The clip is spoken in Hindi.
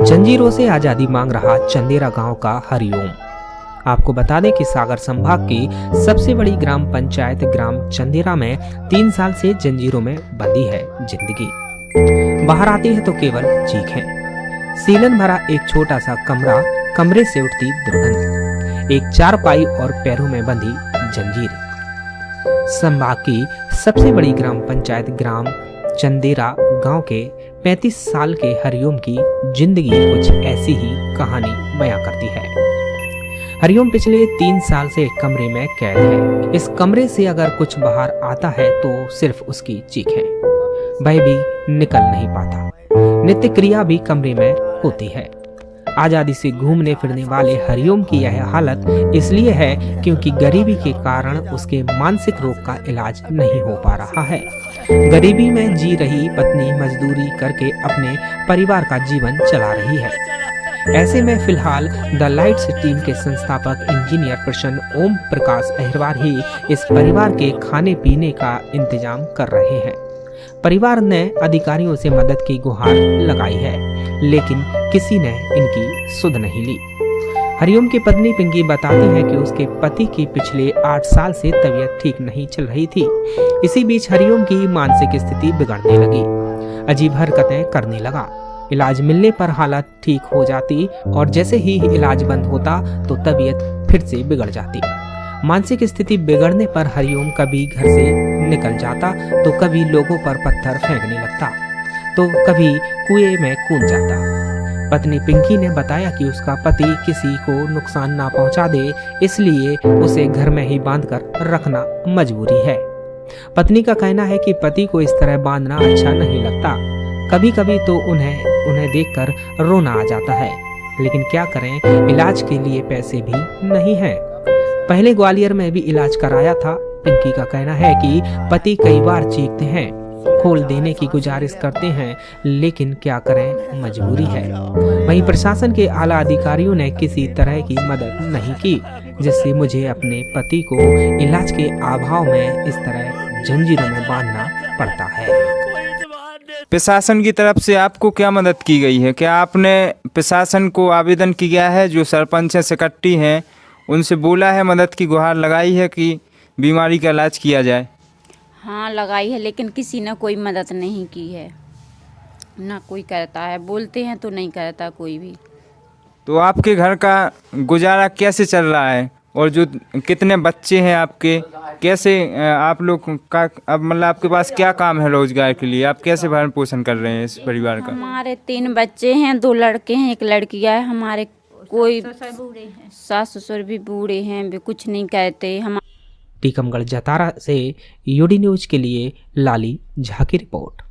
जंजीरों से आजादी मांग रहा चंदेरा गांव का हरिओम। आपको बता दें कि सागर संभाग की सबसे बड़ी ग्राम पंचायत ग्राम चंदेरा में 3 साल से जंजीरों में बंधी है जिंदगी। बाहर आती है तो केवल चीखें। सीलन भरा एक छोटा सा कमरे से उठती दुर्गंध, एक चारपाई और पैरों में बंधी जंजीर। संभाग की सबसे बड़ी ग्राम पंचायत ग्राम चंदेरा गांव के 35 साल के हरिओम की जिंदगी कुछ ऐसी ही कहानी बयां करती है। हरिओम पिछले 3 साल से एक कमरे में कैद है। इस कमरे से अगर कुछ बाहर आता है तो सिर्फ उसकी चीखें। वह भी निकल नहीं पाता। नित्य क्रिया भी कमरे में होती है। आजादी से घूमने फिरने वाले हरिओम की यह हालत इसलिए है क्योंकि गरीबी के कारण उसके मानसिक रोग का इलाज नहीं हो पा रहा है। गरीबी में जी रही पत्नी मजदूरी करके अपने परिवार का जीवन चला रही है। ऐसे में फिलहाल द लाइट्स टीम के संस्थापक इंजीनियर प्रसन्न ओम प्रकाश अहिरवार ही इस परिवार के खाने पीने का इंतजाम कर रहे हैं। परिवार ने अधिकारियों से मदद की गुहार लगाई है, लेकिन किसी ने इनकी सुध नहीं ली। हरिओम की पत्नी पिंकी बताती है कि उसके पति की पिछले 8 साल से तबीयत ठीक नहीं चल रही थी। इसी बीच हरिओम की मानसिक स्थिति बिगड़ने लगी, अजीब हरकतें करने लगा। इलाज मिलने पर हालत ठीक हो जाती और जैसे ही इलाज बंद होता तो तबीयत फिर से बिगड़ जाती। मानसिक स्थिति बिगड़ने पर हरिओम कभी घर से निकल जाता तो कभी लोगों पर पत्थर फेंकने लगता तो कभी कुएं में कूद जाता। पत्नी पिंकी ने बताया कि उसका पति किसी को नुकसान ना पहुंचा दे, इसलिए उसे घर में ही बांधकर रखना मजबूरी है। पत्नी का कहना है कि पति को इस तरह बांधना अच्छा नहीं लगता। कभी कभी तो उन्हें देखकर रोना आ जाता है, लेकिन क्या करें, इलाज के लिए पैसे भी नहीं हैं। पहले ग्वालियर में भी इलाज कराया था। पिंकी का कहना है कि पति कई बार चीखते हैं, खोल देने की गुजारिश करते हैं, लेकिन क्या करें, मजबूरी है। वहीं प्रशासन के आला अधिकारियों ने किसी तरह की मदद नहीं की, जिससे मुझे अपने पति को इलाज के अभाव में इस तरह जंजीरों में बांधना पड़ता है। प्रशासन की तरफ से आपको क्या मदद की गई है? क्या आपने प्रशासन को आवेदन किया है? जो सरपंच सेक्रेटरी हैं उनसे बोला है, मदद की गुहार लगाई है कि बीमारी का इलाज किया जाए? हाँ लगाई है, लेकिन किसी ने कोई मदद नहीं की है, ना कोई करता है। बोलते हैं तो नहीं करता कोई भी। तो आपके घर का गुजारा कैसे चल रहा है? और जो कितने बच्चे हैं आपके, कैसे आप लोग का अब मतलब आपके पास क्या काम है रोजगार के लिए? आप कैसे भरण पोषण कर रहे हैं इस परिवार का? हमारे 3 बच्चे हैं, 2 लड़के हैं, 1 लड़की है। हमारे कोई सास ससुर भी बूढ़े हैं, भी कुछ नहीं कहते। हम टीकमगढ़ जतारा से यूडी न्यूज के लिए लाली झा की रिपोर्ट।